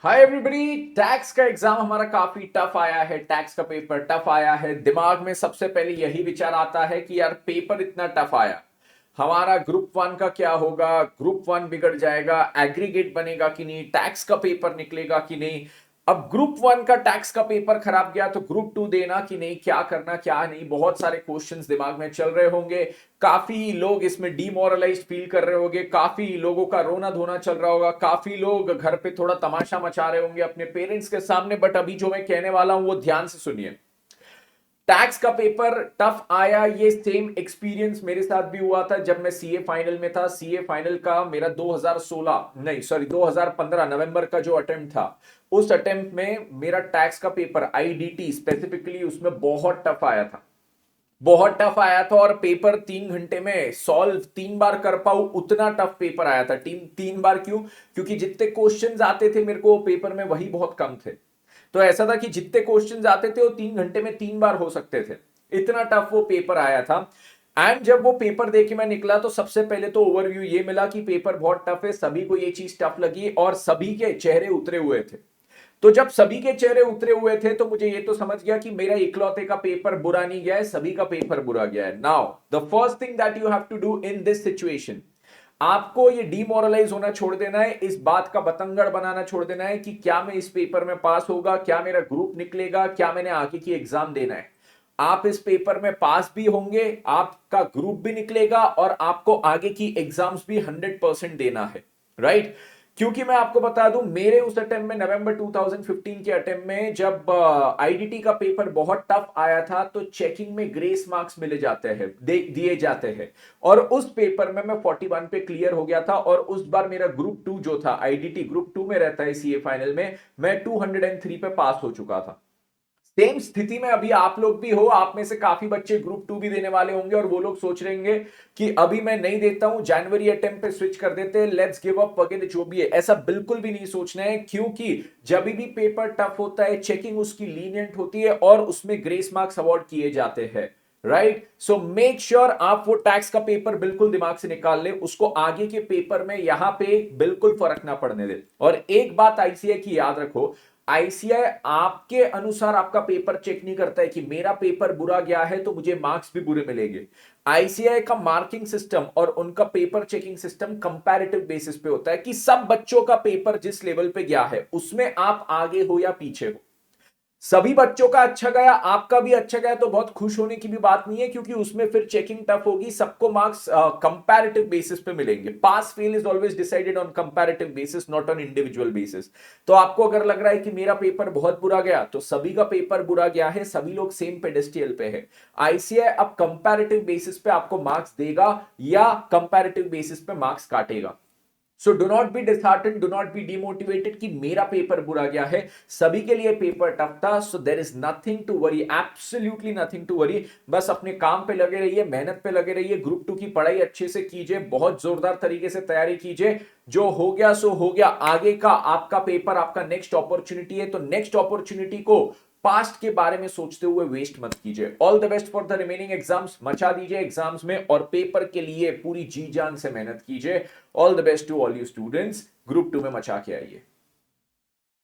Hi everybody. Tax का exam हमारा काफी टफ आया है। टैक्स का पेपर टफ आया है। दिमाग में सबसे पहले यही विचार आता है कि यार पेपर इतना टफ आया, हमारा ग्रुप वन का क्या होगा, ग्रुप वन बिगड़ जाएगा, एग्रीगेट बनेगा कि नहीं, टैक्स का पेपर निकलेगा कि नहीं। अब ग्रुप वन का टैक्स का पेपर खराब गया तो ग्रुप टू देना कि नहीं, क्या करना क्या नहीं, बहुत सारे क्वेश्चंस दिमाग में चल रहे होंगे। काफी लोग इसमें डीमोरलाइज फील कर रहे होंगे, काफी लोगों का रोना धोना चल रहा होगा, काफी लोग घर पे थोड़ा तमाशा मचा रहे होंगे अपने पेरेंट्स के सामने। बट अभी जो मैं कहने वाला हूं वो ध्यान से सुनिए। टैक्स का पेपर टफ आया, ये सेम एक्सपीरियंस मेरे साथ भी हुआ था जब मैं सीए फाइनल में था। सीए फाइनल का मेरा 2016 नहीं सॉरी 2015 नवंबर का जो अटेम्प्ट था, उस अटेम्प्ट में मेरा टैक्स का पेपर आईडीटी स्पेसिफिकली उसमें बहुत टफ आया था। बहुत टफ आया था और पेपर 3 घंटे में सॉल्व 3 बार कर पाऊं उतना टफ पेपर आया था। 3 बार क्यों? क्योंकि जितने क्वेश्चंस आते थे मेरे को पेपर में वही बहुत कम थे। तो ऐसा था कि जितने क्वेश्चंस आते थे वो 3 घंटे में 3 बार हो सकते थे। इतना टफ वो पेपर आया था। एंड जब वो पेपर देके मैं निकला तो सबसे पहले तो ओवरव्यू ये मिला कि पेपर बहुत टफ है, सभी को ये चीज टफ लगी और सभी के चेहरे उतरे हुए थे। तो जब सभी के चेहरे उतरे हुए थे तो मुझे ये तो समझ गया कि मेरा इकलौते का पेपर बुरा नहीं गया है, सभी का पेपर बुरा गया है। Now the first thing that you have to do in this situation, आपको ये डीमोरलाइज होना छोड़ देना है, इस बात का बतंगड़ बनाना छोड़ देना है कि क्या मैं इस पेपर में पास होगा, क्या मेरा ग्रुप निकलेगा, क्या मैंने आगे की एग्जाम देना है। आप इस पेपर में पास भी होंगे, आपका ग्रुप भी निकलेगा और आपको आगे की एग्जाम्स भी 100% देना है। राइट? क्योंकि मैं आपको बता दूं, मेरे उस अटेम्प्ट में नवंबर 2015 के अटेम्प्ट में जब आईडीटी का पेपर बहुत टफ आया था तो चेकिंग में ग्रेस मार्क्स मिले जाते हैं, दिए जाते हैं। और उस पेपर में मैं 41 पे क्लियर हो गया था और उस बार मेरा ग्रुप टू जो था, आईडीटी ग्रुप टू में रहता है सीए फाइनल में, मैं 203 पे पास हो चुका था। सेम स्थिति में अभी आप लोग भी हो। आप में से काफी बच्चे ग्रुप टू भी देने वाले होंगे और वो लोग सोच रहे होंगे कि अभी मैं नहीं देता हूं, जनवरी अटेम्प्ट पे स्विच कर देते हैं, लेट्स गिव अप वगैरह जो भी है। ऐसा बिल्कुल भी नहीं सोचना है, क्योंकि जब भी पेपर टफ होता है चेकिंग उसकी लीनियंट होती है और उसमें ग्रेस मार्क्स अवार्ड किए जाते हैं। राइट? सो मेक श्योर आप वो टैक्स का पेपर बिल्कुल दिमाग से निकाल ले, उसको आगे के पेपर में यहां पे बिल्कुल फर्क ना पड़ने दे। और एक बात आईसीआई की याद रखो, आईसीआई आपके अनुसार आपका पेपर चेक नहीं करता है कि मेरा पेपर बुरा गया है तो मुझे मार्क्स भी बुरे मिलेंगे। आईसीआई का मार्किंग सिस्टम और उनका paper checking system comparative basis पे होता है कि सब बच्चों का पेपर जिस लेवल पे गया है उसमें आप आगे हो या पीछे हो। सभी बच्चों का अच्छा गया, आपका भी अच्छा गया तो बहुत खुश होने की भी बात नहीं है, क्योंकि उसमें फिर चेकिंग टफ होगी, सबको मार्क्स कंपैरेटिव बेसिस पे मिलेंगे। Pass fail is always decided on comparative basis, not on individual basis. तो आपको अगर लग रहा है कि मेरा पेपर बहुत बुरा गया तो सभी का पेपर बुरा गया है, सभी लोग सेम पेडेस्टियल पे है। आईसीआई अब कंपैरेटिव बेसिस पे आपको मार्क्स देगा या कंपैरेटिव बेसिस पे मार्क्स काटेगा। So do not be disheartened, do not be demotivated कि मेरा पेपर बुरा गया है, सभी के लिए पेपर टफ था। So there is nothing to worry, absolutely nothing to worry. बस अपने काम पे लगे रहिए, मेहनत पे लगे रहिए, ग्रुप टू की पढ़ाई अच्छे से कीजिए, बहुत जोरदार तरीके से तैयारी कीजिए। जो हो गया सो हो गया, आगे का आपका पेपर आपका नेक्स्ट अपॉर्चुनिटी है, तो नेक्स्ट अपॉर्चुनिटी को पास्ट के बारे में सोचते हुए वेस्ट मत कीजिए। All the best for the remaining exams, मचा दीजिए एग्जाम्स में और पेपर के लिए पूरी जी जान से मेहनत कीजिए। All the best to all you students, group two में मचा के आइए।